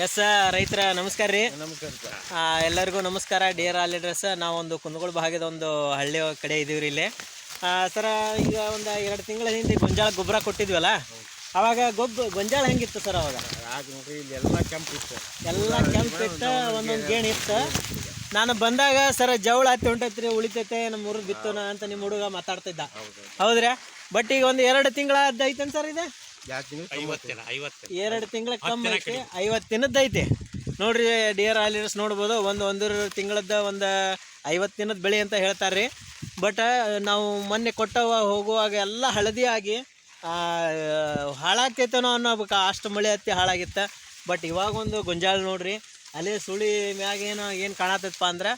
S ರೈತರ ನಮಸ್ಕಾರ ರೀ. ನಮಸ್ಕಾರ ಸರ್. ಎಲ್ಲರಿಗೂ ನಮಸ್ಕಾರ. ಡಿಯರ್ ಆಲ್ ಲೀಡರ್ಸ್, ನಾವು ಒಂದು ಕುಂದಗೋಳ ಭಾಗದ ಒಂದು ಹಳ್ಳಿ ಕಡೆ ಇದ್ದೀವಿ ರೀ ಇಲ್ಲಿ. ಸರ ಈಗ ಒಂದು 2 ತಿಂಗಳ ಹಿಂದೆ ಗೊಂಜಾಳ ಗೊಬ್ಬರ ಕೊಟ್ಟಿದ್ವಲ್ಲ, ಅವಾಗ ಗೊಂಜಾಳ ಹೆಂಗಿತ್ತು ಸರ್? ಅವಾಗ ಆಗ ನೋಡ್ರಿ ಇಲ್ಲಿ ಎಲ್ಲ ಕೆಂಪು ಇತ್ತು, ಎಲ್ಲ ಕೆಂಪು ಇತ್ತು, ಒಂದೊಂದು ಗೇಣು ಇತ್ತು. ನಾನು ಬಂದಾಗ ಸರ ಜವಳ ಹತ್ತಿ ಹೊಂಟೈತ್ರಿ, ಉಳಿತೈತೆ ನಮ್ಮ ಊರಿಗೆ ಬಿತ್ತೋಣ ಅಂತ ನಿಮ್ಮ ಹುಡುಗ ಮಾತಾಡ್ತಿದ್ದ. ಹೌದ್ರಾ? ಬಟ್ ಈಗ ಒಂದು 2 ತಿಂಗಳ ಐತೇನು ಸರ್? ಇದೆ 2 ತಿಂಗಳ ಕಮ್ಮಿ ಐತಿ, 50 ದಿನದ್ದು ಐತಿ ನೋಡ್ರಿ. ಡಿಯರ್ ಆಲ್ ಲೀಡರ್ಸ್ ನೋಡ್ಬೋದು, ಒಂದೂವರೆ ತಿಂಗಳದ್ದು ಒಂದು 50 ದಿನದ ಬೆಳೆ ಅಂತ ಹೇಳ್ತಾರೆ ರೀ. ಬಟ್ ನಾವು ಮೊನ್ನೆ ಹೋಗುವಾಗ ಎಲ್ಲ ಹಳದಿ ಆಗಿ ಹಾಳಾಗ್ತೈತೇನೋ ಅನ್ನೋಬೇಕು, ಅಷ್ಟು ಮಳೆ ಹತ್ತಿ ಹಾಳಾಗಿತ್ತು. ಬಟ್ ಇವಾಗ ಒಂದು ಗೊಂಜಾಳ ನೋಡ್ರಿ, ಅಲ್ಲೇ ಸುಳಿ ಮ್ಯಾಗ ಏನು ಕಾಣತೈತಪ್ಪ ಅಂದ್ರೆ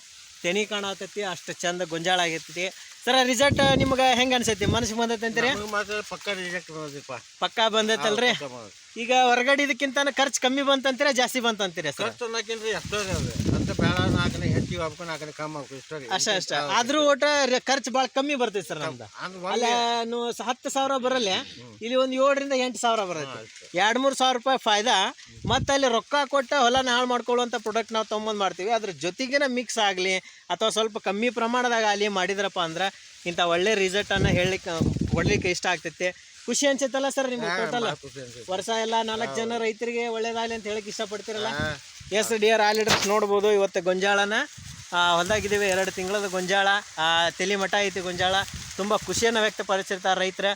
ತೆನಿ ಕಾಣತೈತಿ, ಅಷ್ಟು ಚಂದ ಗೊಂಜಾಳ ಆಗೈತಿ. ಸರ ರಿಸಲ್ಟ್ ನಿಮ್ಗೆ ಹೆಂಗೆ ಅನ್ಸೈತಿ? ಮನಸ್ಸಿಗೆ ಬಂದೈತೆ ಅಂತೀರಿ? ಪಕ್ಕಾ ಬಂದೈತಲ್ರಿ? ಈಗ ಹೊರಗಡೆ ಇದಕ್ಕಿಂತ ಖರ್ಚು ಕಮ್ಮಿ ಬಂತಂತೀರ, ಜಾಸ್ತಿ ಬಂತಂತೀರ ಸರ್? ಖರ್ಚು ಅನ್ನೋಕ್ಕಿಂತ ಎಷ್ಟೋ ಅಂತ ಬೇಡ, 4 ಹೆಚ್ಚಿಗೆ ಆಗ್ಬೇಕು, 4 ಕಮ್ಮಿ ಆಗ್ಬೇಕು, ಇಷ್ಟ ಅಷ್ಟೇ. ಆದ್ರೂ ಒಟ್ಟು ಖರ್ಚು ಭಾಳ ಕಮ್ಮಿ ಬರ್ತೈತಿ ಸರ್ ನಮ್ದು. ಅಲ್ಲ 10,000 ಬರಲ್ಲ, ಇಲ್ಲಿ ಒಂದು 7ರಿಂದ 8,000 ಬರುತ್ತೆ. 2-3 ಸಾವಿರ ರೂಪಾಯಿ ಫಾಯ್ದಾ. ಮತ್ತು ಅಲ್ಲಿ ರೊಕ್ಕ ಕೊಟ್ಟು ಹೊಲನ ಹಾಳು ಮಾಡ್ಕೊಳ್ಳುವಂಥ ಪ್ರಾಡಕ್ಟ್ ನಾವು ತೊಗೊಂಬಂದು ಮಾಡ್ತೀವಿ. ಅದ್ರ ಜೊತೆಗೇನೆ ಮಿಕ್ಸ್ ಆಗಲಿ ಅಥವಾ ಸ್ವಲ್ಪ ಕಮ್ಮಿ ಪ್ರಮಾಣದಾಗ ಅಲ್ಲಿ ಮಾಡಿದ್ರಪ್ಪ ಅಂದ್ರೆ ಇಂಥ ಒಳ್ಳೆ ರಿಸಲ್ಟನ್ನು ಕೊಡ್ಲಿಕ್ಕೆ ಇಷ್ಟ ಆಗ್ತೈತಿ. ಖುಷಿ ಅನ್ಸುತ್ತಲ್ಲ ಸರ್ ನಿಮ್ಗೆ? ಟೋಟಲ್ ವರ್ಷ ಎಲ್ಲ 4 ಜನ ರೈತರಿಗೆ ಒಳ್ಳೇದಾಗಲಿ ಅಂತ ಹೇಳಕ್ಕೆ ಇಷ್ಟಪಡ್ತೀರಲ್ಲ? ಎಸ್ ಡಿಯರ್ ಆಲ್ ಲೀಡರ್ಸ್ ನೋಡ್ಬೋದು, ಇವತ್ತು ಗೊಂಜಾಳನ ಹೊಲ್ದಾಗಿದ್ದೀವಿ. 2 ತಿಂಗಳದ ಗೊಂಜಾಳ, ತಲೆ ಮಠ ಐತಿ ಗೊಂಜಾಳ. ತುಂಬ ಖುಷಿಯನ್ನು ವ್ಯಕ್ತಪಡಿಸಿರ್ತಾರೆ ರೈತರು.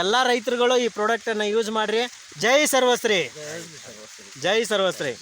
ಎಲ್ಲ ರೈತರುಗಳು ಈ ಪ್ರಾಡಕ್ಟನ್ನು ಯೂಸ್ ಮಾಡಿರಿ. ಜೈ ಸರ್ವಶ್ರೀ, ಜೈ ಸರ್ವಶ್ರೀ.